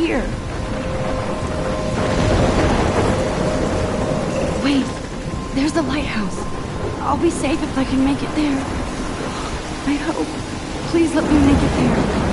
here. Wait, there's the lighthouse. I'll be safe if I can make it there. I hope. Please let me make it there.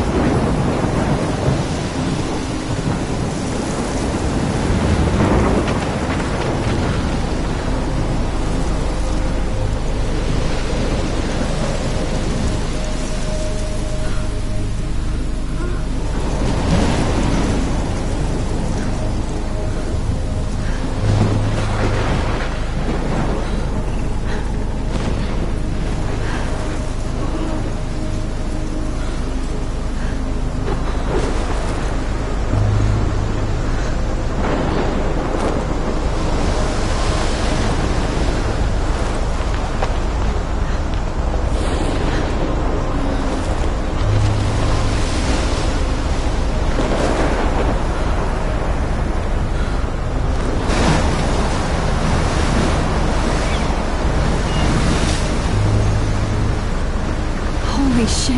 Holy shit.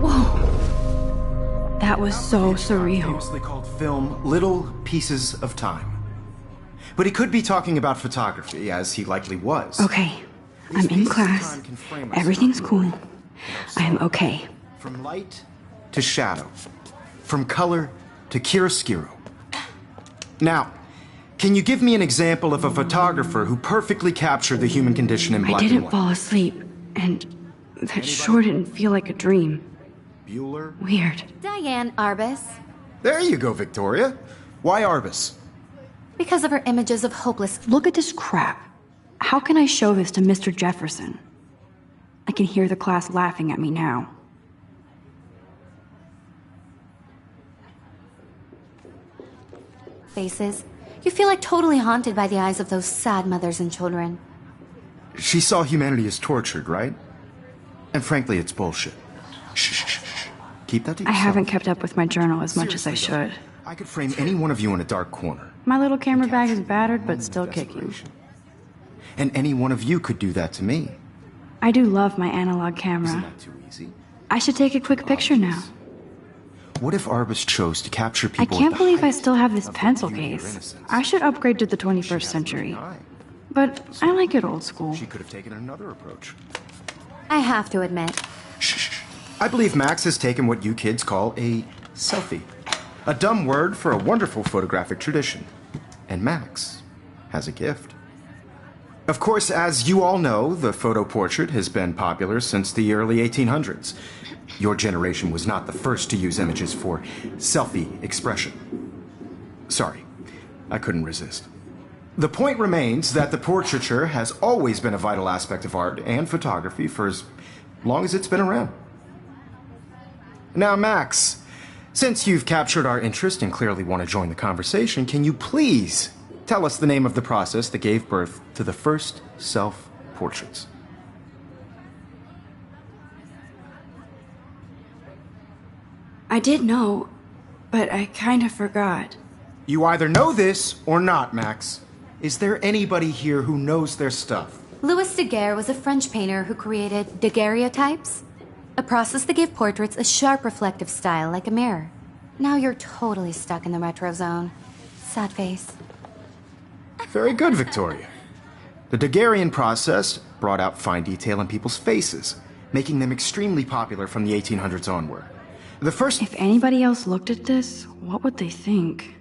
Whoa. That was so surreal. Famously called film Little Pieces of Time. But he could be talking about photography, as he likely was. Okay. I'm in class. Everything's cool. I am okay. From light to shadow. From color to chiaroscuro. Now, can you give me an example of a photographer who perfectly captured the human condition in black and white? I didn't fall asleep, and that sure didn't feel like a dream. Bueller? Weird. Diane Arbus. There you go, Victoria. Why Arbus? Because of her images of hopeless... Look at this crap. How can I show this to Mr. Jefferson? I can hear the class laughing at me now. Faces. You feel like totally haunted by the eyes of those sad mothers and children. She saw humanity as tortured, right? And frankly, it's bullshit. Shh, shh, shh. Keep that to yourself. I haven't kept up with my journal as much as I should. I could frame any one of you in a dark corner. My little camera bag is battered, but still kicking. And any one of you could do that to me. I do love my analog camera. Isn't that too easy? I should take a quick picture now. What if Arbus chose to capture people? I can't believe I still have this pencil case. I should upgrade to the 21st century. But I like it old school. She could have taken another approach. I have to admit. Shh. I believe Max has taken what you kids call a selfie. A dumb word for a wonderful photographic tradition. And Max has a gift. Of course, as you all know, the photo portrait has been popular since the early 1800s. Your generation was not the first to use images for selfie expression. Sorry, I couldn't resist. The point remains that the portraiture has always been a vital aspect of art and photography for as long as it's been around. Now, Max, since you've captured our interest and clearly want to join the conversation, can you please tell us the name of the process that gave birth to the first self-portraits? I did know, but I kind of forgot. You either know this or not, Max. Is there anybody here who knows their stuff? Louis Daguerre was a French painter who created daguerreotypes, a process that gave portraits a sharp reflective style like a mirror. Now you're totally stuck in the retro zone. Sad face. Very good, Victoria. The Daguerrean process brought out fine detail in people's faces, making them extremely popular from the 1800s onward. The first... If anybody else looked at this, what would they think?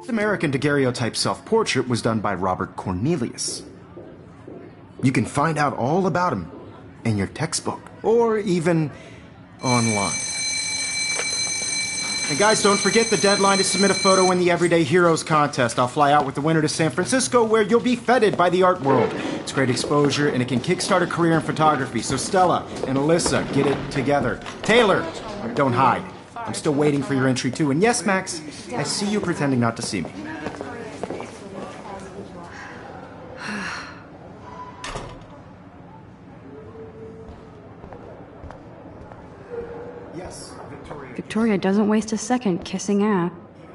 The American daguerreotype self-portrait was done by Robert Cornelius. You can find out all about him in your textbook, or even online. And guys, don't forget the deadline to submit a photo in the Everyday Heroes contest. I'll fly out with the winner to San Francisco, where you'll be feted by the art world. It's great exposure, and it can kickstart a career in photography. So Stella and Alyssa, get it together. Taylor, don't hide. I'm still waiting for your entry, too. And yes, Max, I see you pretending not to see me. Yes, Victoria. Victoria doesn't waste a second kissing ass.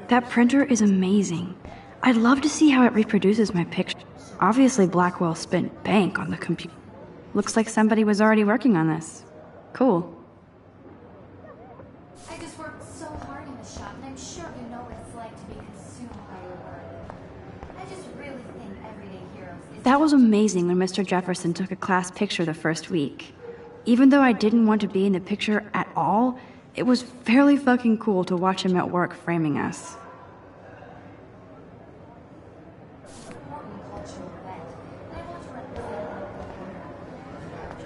That printer is amazing. I'd love to see how it reproduces my picture. Obviously, Blackwell spent bank on the computer. Looks like somebody was already working on this. Cool. I just worked so hard in the shop, and I'm sure you know what it's like to be consumed by your work. I just really think Everyday Heroes is... That was amazing when Mr. Jefferson took a class picture the first week. Even though I didn't want to be in the picture at all, it was fairly fucking cool to watch him at work framing us.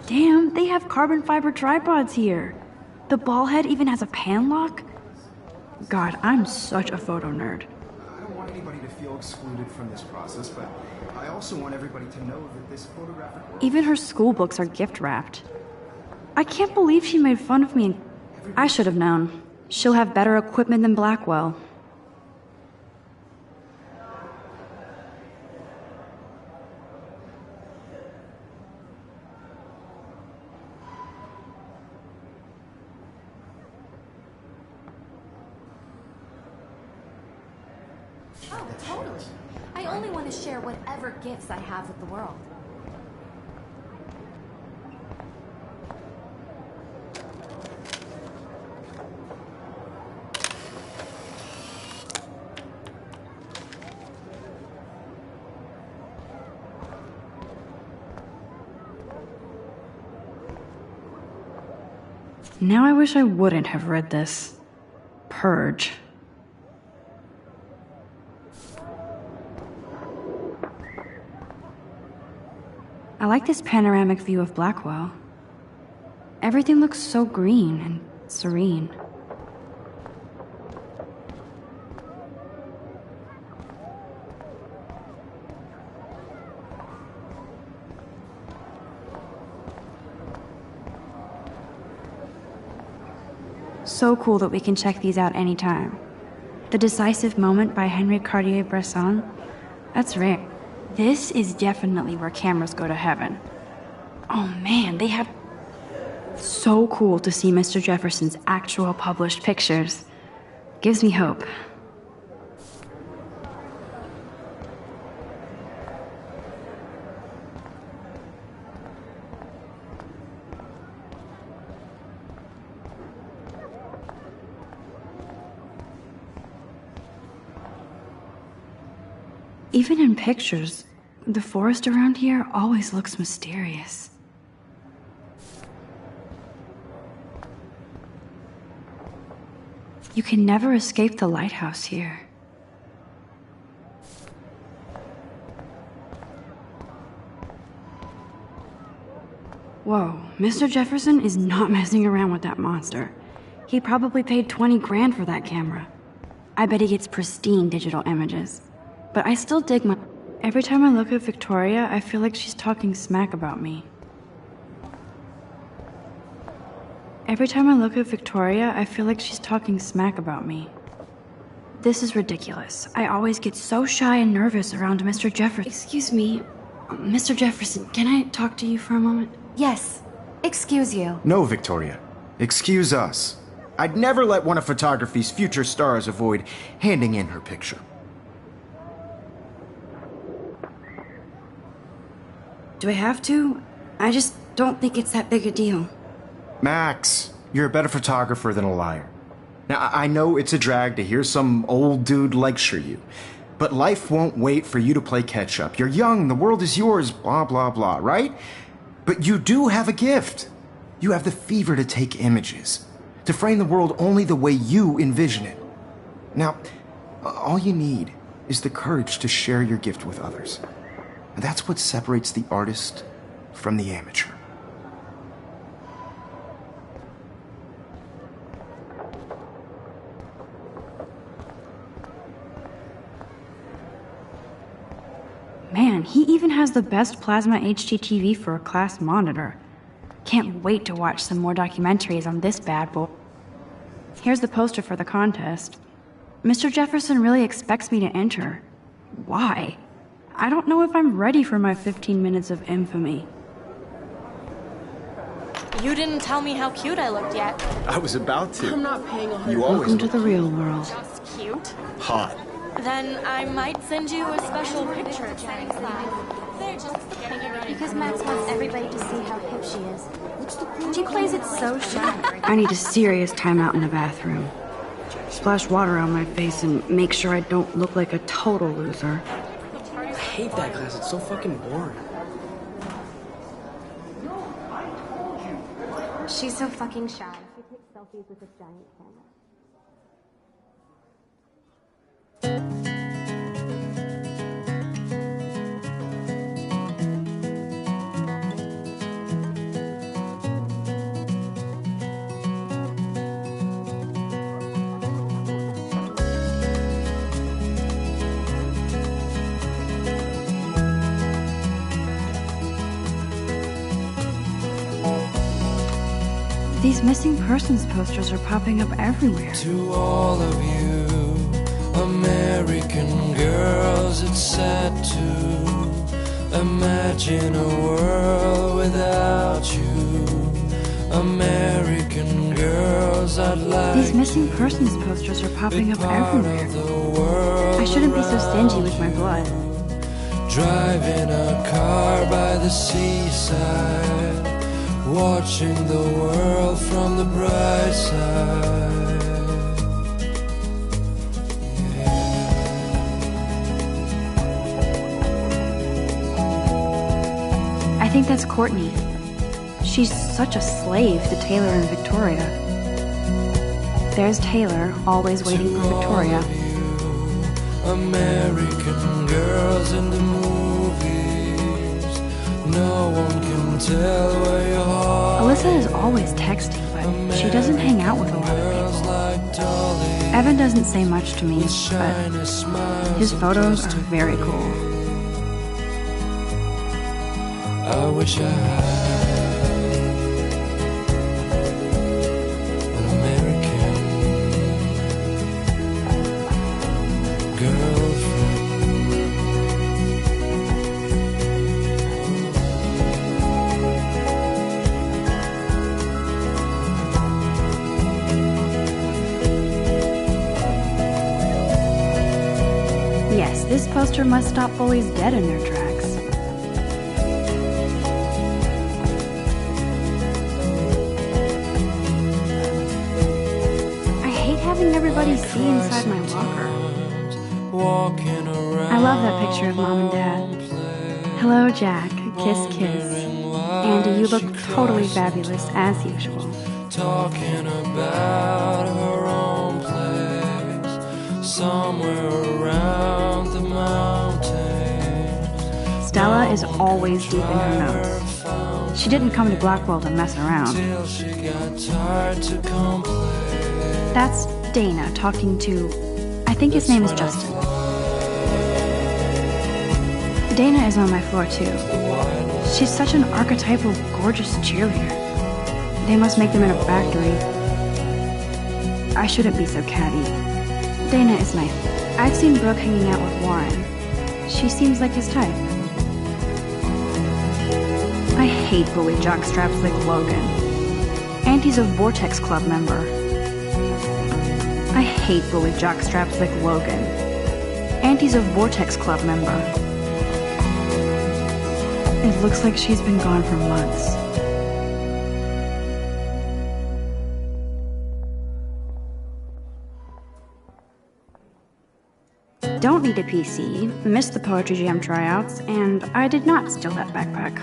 Damn, they have carbon fiber tripods here. The ball head even has a pan lock? God, I'm such a photo nerd. I don't want anybody to feel excluded from this process, but I also want everybody to know that this photographic work... Even her school books are gift wrapped. I can't believe she made fun of me and... I should have known. She'll have better equipment than Blackwell. Oh, totally. I only want to share whatever gifts I have with the world. Now I wish I wouldn't have read this. Purge. I like this panoramic view of Blackwell. Everything looks so green and serene. So cool that we can check these out anytime. The Decisive Moment by Henri Cartier-Bresson. That's rare. This is definitely where cameras go to heaven. Oh man, they have... So cool to see Mr. Jefferson's actual published pictures. Gives me hope. Even in pictures, the forest around here always looks mysterious. You can never escape the lighthouse here. Whoa, Mr. Jefferson is not messing around with that monster. He probably paid 20 grand for that camera. I bet he gets pristine digital images. But I still dig my... Every time I look at Victoria, I feel like she's talking smack about me. Every time I look at Victoria, I feel like she's talking smack about me. This is ridiculous. I always get so shy and nervous around Mr. Jefferson. Excuse me, Mr. Jefferson, can I talk to you for a moment? Yes. Excuse you. No, Victoria. Excuse us. I'd never let one of photography's future stars avoid handing in her picture. Do I have to? I just don't think it's that big a deal. Max, you're a better photographer than a liar. Now, I know it's a drag to hear some old dude lecture you, but life won't wait for you to play catch-up. You're young, the world is yours, blah, blah, blah, right? But you do have a gift. You have the fever to take images, to frame the world only the way you envision it. Now, all you need is the courage to share your gift with others. And that's what separates the artist from the amateur. Man, he even has the best plasma HDTV for a class monitor. Can't wait to watch some more documentaries on this bad boy. Here's the poster for the contest. Mr. Jefferson really expects me to enter. Why? I don't know if I'm ready for my 15 minutes of infamy. You didn't tell me how cute I looked yet. I was about to. I'm not paying 100. You always Welcome to the real world. Just cute. hot. Then I might send you a special picture. Because Max wants everybody to see how hip she is. She plays it so shy. I need a serious timeout in the bathroom. Splash water on my face and make sure I don't look like a total loser. I hate that class. It's so fucking boring. She's so fucking shy. She takes selfies with this giant camera. These missing persons posters are popping up everywhere. To all of you, American girls, it's sad to imagine a world without you. American girls, I'd like These missing persons posters are popping up everywhere. I shouldn't be so stingy with my blood. driving a car by the seaside, watching the world from the bright side. I think that's Courtney. She's such a slave to Taylor and Victoria. There's Taylor, always waiting for Victoria. American girls in the movies, no one can tell where your heart Alyssa is always texting, but she doesn't hang out with a lot of people. like Dolly, Evan doesn't say much to me, but shiny smiles his and photos just are very cool. I wish I had an American girlfriend. Yes, this poster must stop bullies dead in their tracks. I hate having everybody see inside my locker. Walking around I love that picture of Mom and Dad. Hello, Jack. Kiss, kiss. Andy, you look totally fabulous, as usual. talking about her own place, somewhere around the mountains. Stella is always deep in her notes. She didn't come to Blackwell to mess around. Till she got tired to complain. That's Dana talking to, I think his name is Justin. Dana is on my floor too. She's such an archetypal, gorgeous cheerleader. They must make them in a factory. I shouldn't be so catty. Dana is nice. I've seen Brooke hanging out with Warren. She seems like his type. I hate bully jockstraps like Logan. And he's a Vortex Club member. I hate bully jockstraps like Logan. And he's a Vortex Club member. It looks like she's been gone for months. Don't need a PC, missed the Poetry Jam tryouts, and I did not steal that backpack.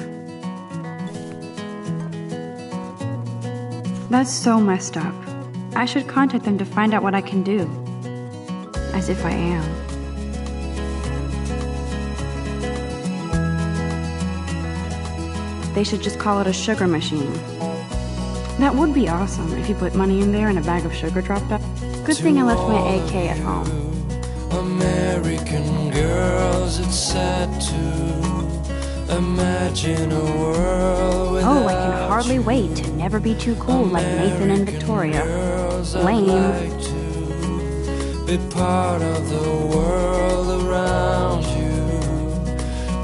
That's so messed up. I should contact them to find out what I can do. As if I am. they should just call it a sugar machine. That would be awesome if you put money in there and a bag of sugar dropped up. Good thing I left my AK at home. American girls, it's sad to imagine a world without Oh, I can hardly wait to never be too cool like Nathan and Victoria. Lame. Be part of the world around you.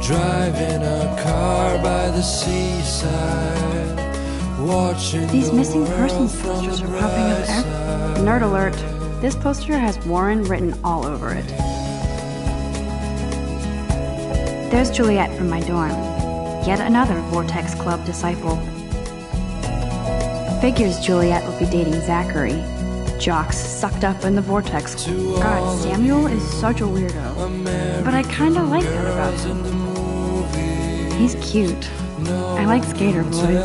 Driving a car by the seaside. Watching These missing persons posters are popping up there. Nerd alert. This poster has Warren written all over it. There's Juliet from my dorm. Yet another Vortex Club disciple. Figures Juliet will be dating Zachary. Jocks sucked up in the Vortex. God, Samuel is such a weirdo. But I kinda like that about him. He's cute. I like skater boys.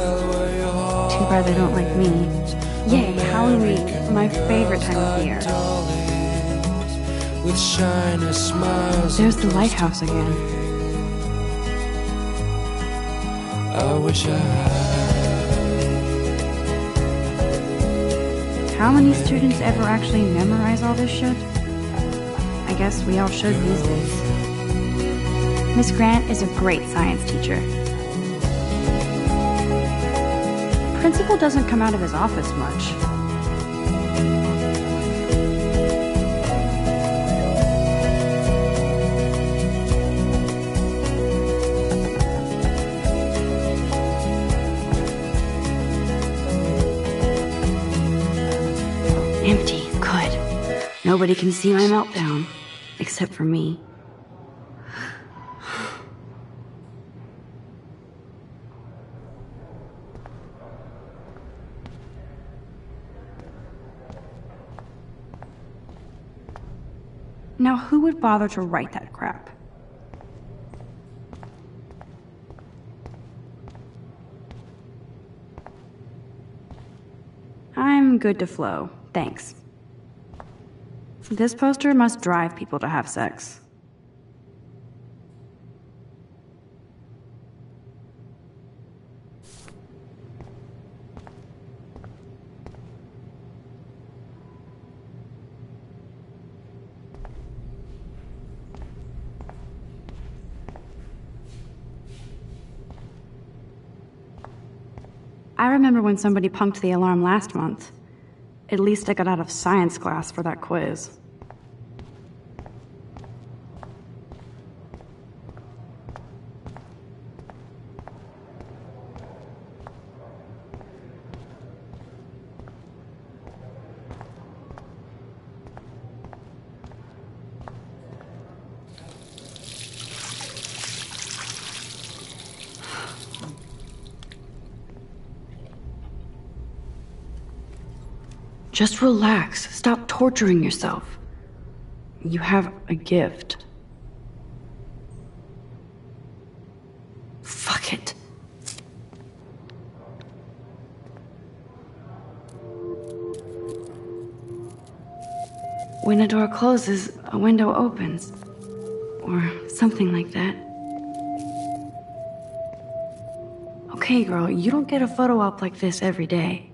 Too bad they don't like me. Yay, Halloween, my favorite time of year. With shiny smiles. There's the lighthouse again. I wish I had. How many students ever actually memorize all this shit? I guess we all should these days. Miss Grant is a great science teacher. Principal doesn't come out of his office much. Empty. Good. Nobody can see my meltdown. Except for me. Now, who would bother to write that crap? I'm good to flow, thanks. This poster must drive people to have sex. I remember when somebody punked the alarm last month. At least I got out of science class for that quiz. Just relax. Stop torturing yourself. You have a gift. Fuck it. When a door closes, a window opens. Or something like that. Okay, girl, you don't get a photo op like this every day.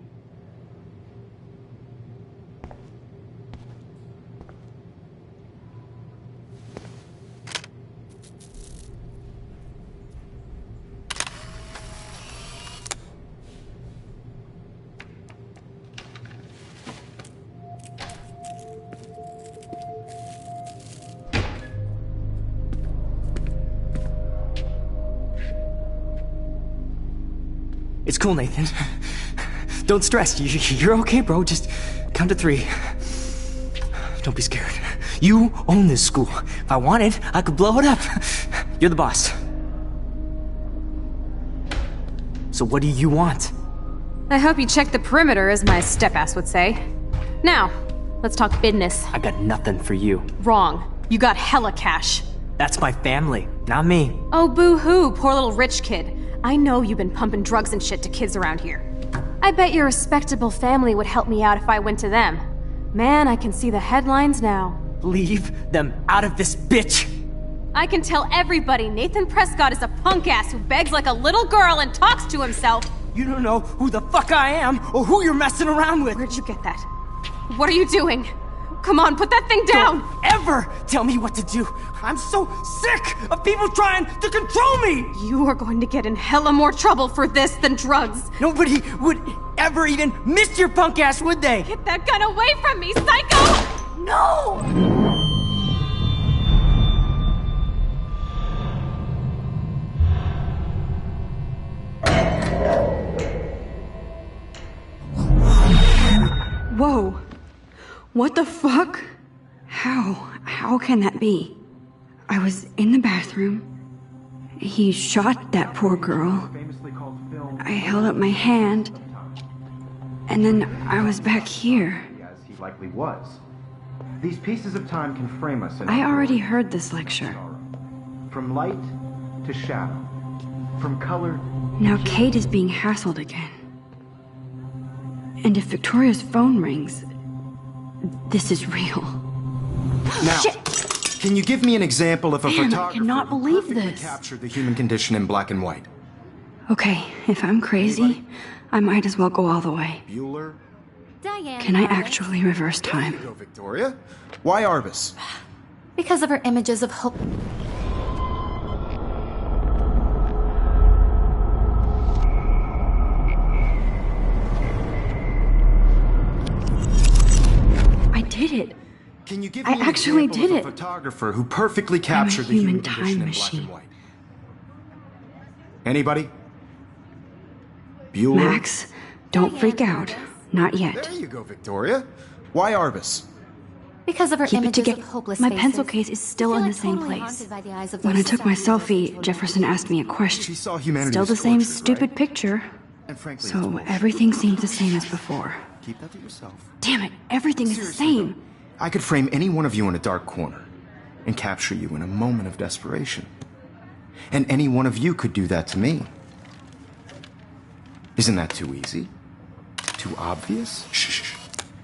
It's cool, Nathan. Don't stress. You're okay, bro. Just count to 3. Don't be scared. You own this school. If I wanted, I could blow it up. You're the boss. So what do you want? I hope you checked the perimeter, as my step-ass would say. Now, let's talk business. I got nothing for you. Wrong. You got hella cash. That's my family, not me. Oh, boo-hoo, poor little rich kid. I know you've been pumping drugs and shit to kids around here. I bet your respectable family would help me out if I went to them. Man, I can see the headlines now. Leave them out of this, bitch! I can tell everybody Nathan Prescott is a punk ass who begs like a little girl and talks to himself. You don't know who the fuck I am or who you're messing around with. Where'd you get that? What are you doing? Come on, put that thing down! Don't ever tell me what to do. I'm so sick of people trying to control me. You are going to get in hella more trouble for this than drugs. Nobody would ever even miss your punk ass, would they? Get that gun away from me, psycho! No! Whoa. What the fuck? How can that be? I was in the bathroom. He shot that poor girl. I held up my hand. And then I was back here. As he likely was. These pieces of time can frame us in I already heard this lecture. From light to shadow. From color. Now Kate is being hassled again. And if Victoria's phone rings, this is real. Now, Shit. Can you give me an example of a Man, I photographer cannot who believe perfectly this. captured the human condition in black and white? Okay, if I'm crazy, I might as well go all the way. Bueller? Diane. Can I Arbus. actually reverse time? Go, Victoria. Why Arbus? Because of her images of hope. I did it. Can you give I me an actually example did of a it. photographer who perfectly captured the human human time condition in black machine. and white? Anybody? Bueller? Max, don't freak out. Not yet. There you go, Victoria. Why Arbus? Because of her Keep it images together. of hopeless My faces. pencil case is still I feel in the like same totally place. haunted by the eyes of When I those took my statues selfie, of Jefferson asked me a question. She saw humanity Still as the same tortured, stupid right? picture. And frankly, it's So bullshit. everything seems the same as before. Keep that to yourself. Damn it, everything is the Seriously, same. though, I could frame any one of you in a dark corner and capture you in a moment of desperation. And any one of you could do that to me. Isn't that too easy? Too obvious? Shh.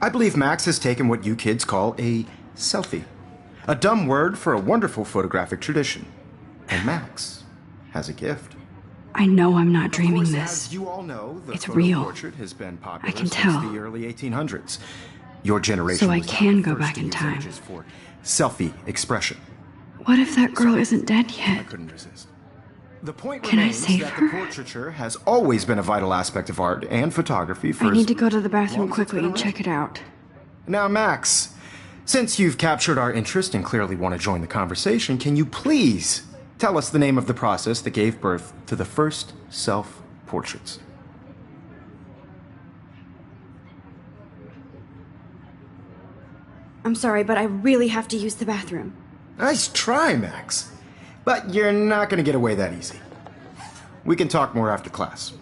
I believe Max has taken what you kids call a selfie. A dumb word for a wonderful photographic tradition. And Max has a gift. I know I'm not dreaming Of course, this. As you all know, the It's photo real. portrait has been popular I can since tell. the early 1800s. Your generation So I was not can the go first back to in use time. images for selfie expression. What if that girl isn't dead I yet? couldn't resist. The point Can I remains save that her? the portraiture has always been a vital aspect of art and photography for I as need to go to the long bathroom as it's quickly been and around. check it out. Now, Max, since you've captured our interest and clearly want to join the conversation, can you please tell us the name of the process that gave birth to the first self-portraits? I'm sorry, but I really have to use the bathroom. Nice try, Max. But you're not going to get away that easy. We can talk more after class.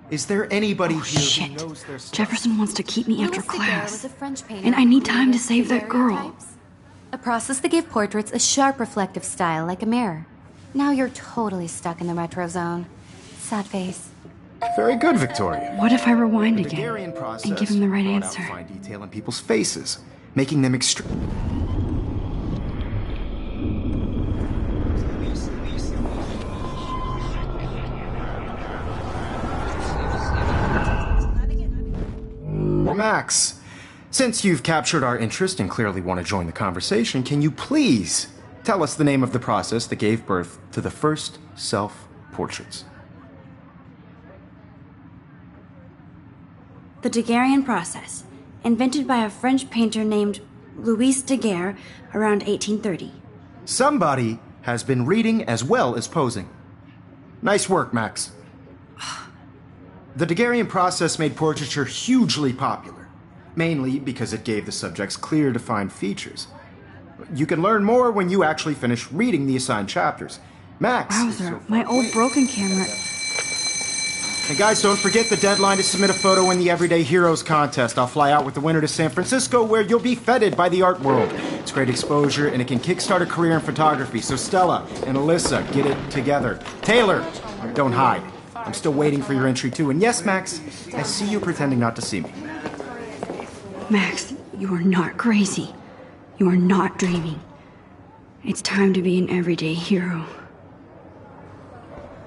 Is there anybody Oh, here shit. who knows their stuff? Jefferson wants to keep me after Louis Daguerre was class. a French painter And I need who time to created save that girl. daguerreotypes, a process that gave portraits a sharp reflective style like a mirror. Now you're totally stuck in the retro zone. Sad face. Very good, Victoria. What if I rewind The again Daguerrean process and give him the right brought out answer? fine detail in people's faces, making them extreme. Max, since you've captured our interest and clearly want to join the conversation, can you please tell us the name of the process that gave birth to the first self-portraits? The Daguerrean process, invented by a French painter named Louis Daguerre around 1830. Somebody has been reading as well as posing. Nice work, Max. The Daguerrean process made portraiture hugely popular, mainly because it gave the subjects clear, defined features. You can learn more when you actually finish reading the assigned chapters. Max is so Wowzer, far my old away. broken camera. And guys, don't forget the deadline to submit a photo in the Everyday Heroes contest. I'll fly out with the winner to San Francisco, where you'll be feted by the art world. It's great exposure, and it can kickstart a career in photography. So Stella and Alyssa, get it together. Taylor, don't hide. I'm still waiting for your entry, too. And yes, Max, I see you pretending not to see me. Max, you are not crazy. You are not dreaming. It's time to be an everyday hero.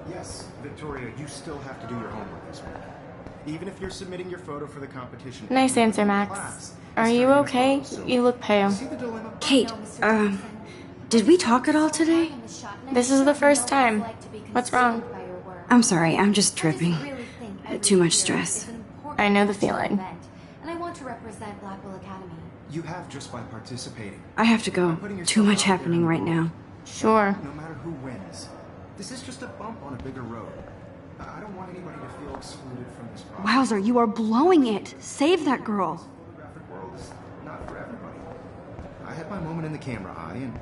Yes, Victoria, you still have to do your homework this week. Even if you're submitting your photo for the competition. Nice answer, Max. Are you okay? You look pale. See the dilemma? Kate, did we talk at all today? This is the first time. What's wrong? I'm sorry, I'm just tripping. Too much stress. I know the feeling. And I want to represent Blackwell Academy. You have just by participating. I have to go. Too much happening right now. Sure. No matter who wins, this is just a bump on a bigger road. I don't want anybody to feel excluded from this process. Wowzer, you are blowing it. Save that girl. The photographic world is not for everybody. I had my moment in the camera eye, and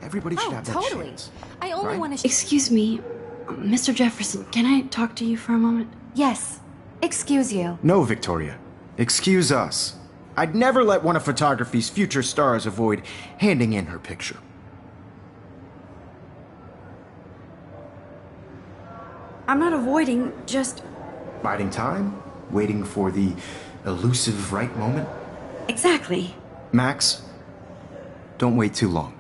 everybody should have that Totally. chance. I only Right? want to. Excuse me, Mr. Jefferson, can I talk to you for a moment? Yes. Excuse you. No, Victoria. Excuse us. I'd never let one of photography's future stars avoid handing in her picture. I'm not avoiding, just... Biding time? Waiting for the elusive right moment? Exactly. Max, don't wait too long.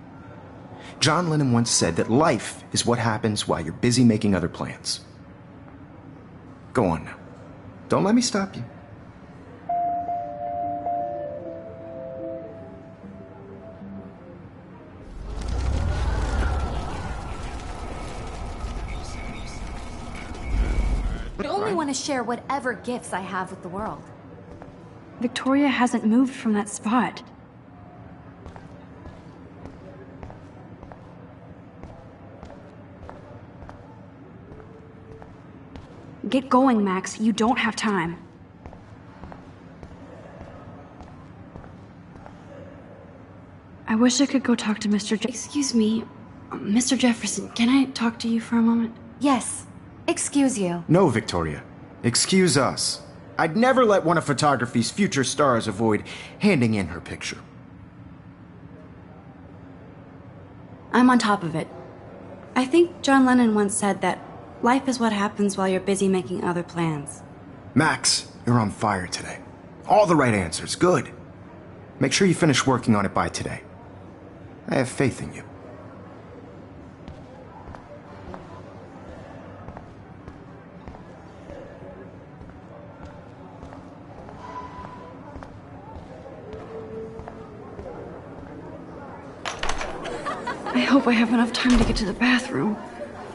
John Lennon once said that life is what happens while you're busy making other plans. Go on now. Don't let me stop you. I only want to share whatever gifts I have with the world. Victoria hasn't moved from that spot. Get going, Max. You don't have time. I wish I could go talk to Excuse me, Mr. Jefferson, can I talk to you for a moment? Yes. Excuse you. No, Victoria. Excuse us. I'd never let one of photography's future stars avoid handing in her picture. I'm on top of it. I think John Lennon once said that life is what happens while you're busy making other plans. Max, you're on fire today. All the right answers. Good. Make sure you finish working on it by today. I have faith in you. I hope I have enough time to get to the bathroom.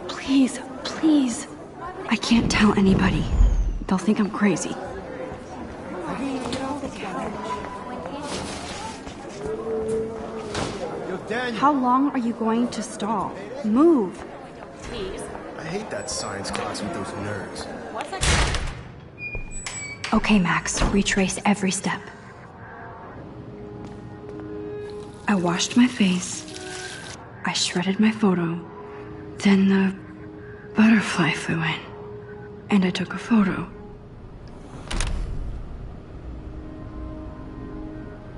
Please, please. I can't tell anybody. They'll think I'm crazy. How long are you going to stall? Move. I hate that science class with those nerds. What's that? Okay, Max, retrace every step. I washed my face. I shredded my photo. Then the butterfly flew in. And I took a photo.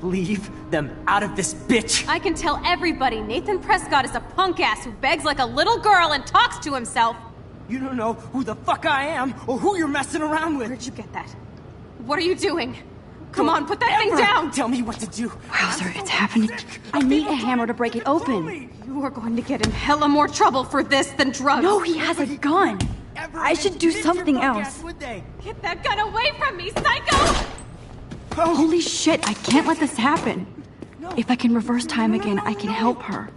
Leave them out of this bitch! I can tell everybody Nathan Prescott is a punk ass who begs like a little girl and talks to himself. You don't know who the fuck I am or who you're messing around with. Where'd you get that? What are you doing? Come on, put that thing Ever down! Tell me what to do. Wowzer, it's happening. I need a hammer to break it open. You are going to get in hella more trouble for this than drugs. No, he has a gun. I should do something else. Get that gun away from me, psycho! Holy shit, I can't let this happen. If I can reverse time again, I can help her.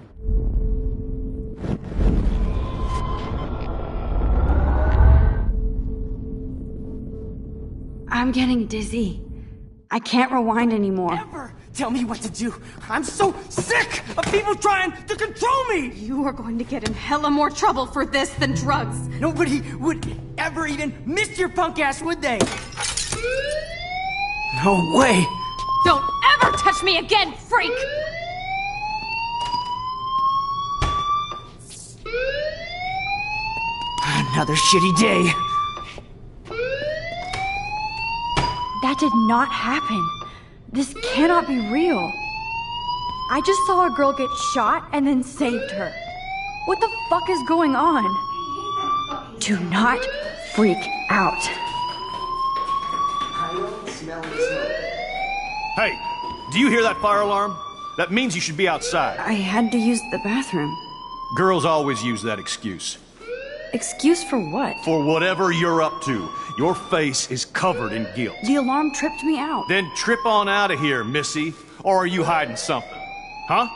I'm getting dizzy. I can't rewind anymore. Ever tell me what to do. I'm so sick of people trying to control me! You are going to get in hella more trouble for this than drugs. Nobody would ever even miss your punk ass, would they? No way! Don't ever touch me again, freak! Another shitty day. That did not happen. This cannot be real. I just saw a girl get shot and then saved her. What the fuck is going on? Do not freak out. Hey, do you hear that fire alarm? That means you should be outside. I had to use the bathroom. Girls always use that excuse. Excuse for what? For whatever you're up to. Your face is covered in guilt. The alarm tripped me out. Then trip on out of here, Missy. Or are you hiding something? Huh?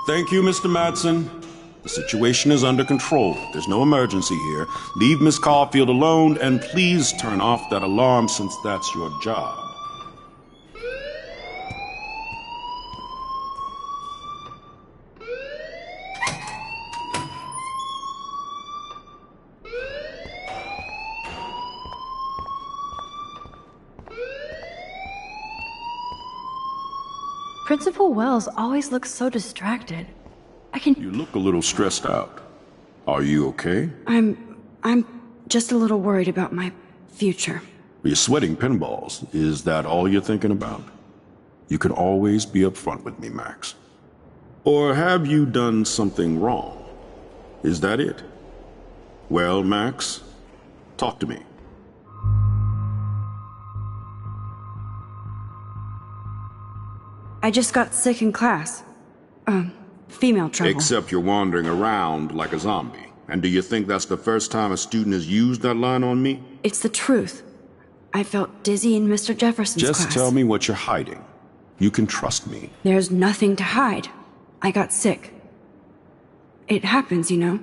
Thank you, Mr. Madsen. The situation is under control. There's no emergency here. Leave Miss Caulfield alone, and please turn off that alarm since that's your job. Principal Wells always looks so distracted. You look a little stressed out. Are you okay? I'm just a little worried about my future. You're sweating pinballs. Is that all you're thinking about? You can always be upfront with me, Max. Or have you done something wrong? Is that it? Well, Max, talk to me. I just got sick in class. Female trouble. Except you're wandering around like a zombie. And do you think that's the first time a student has used that line on me? It's the truth. I felt dizzy in Mr. Jefferson's class. Just tell me what you're hiding. You can trust me. There's nothing to hide. I got sick. It happens, you know.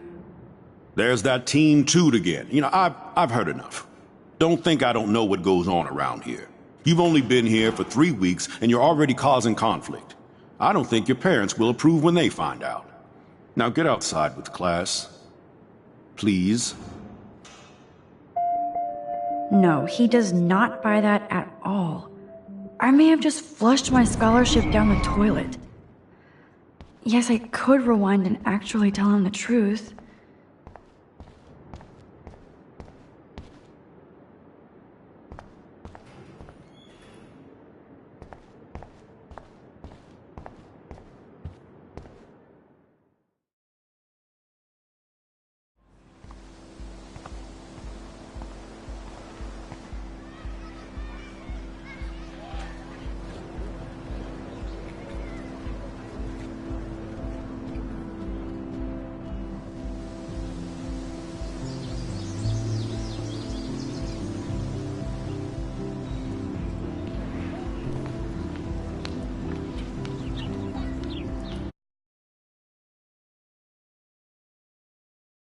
There's that teen toot again. You know, I've heard enough. Don't think I don't know what goes on around here. You've only been here for 3 weeks, and you're already causing conflict. I don't think your parents will approve when they find out. Now get outside with class. Please. No, he does not buy that at all. I may have just flushed my scholarship down the toilet. Yes, I could rewind and actually tell him the truth.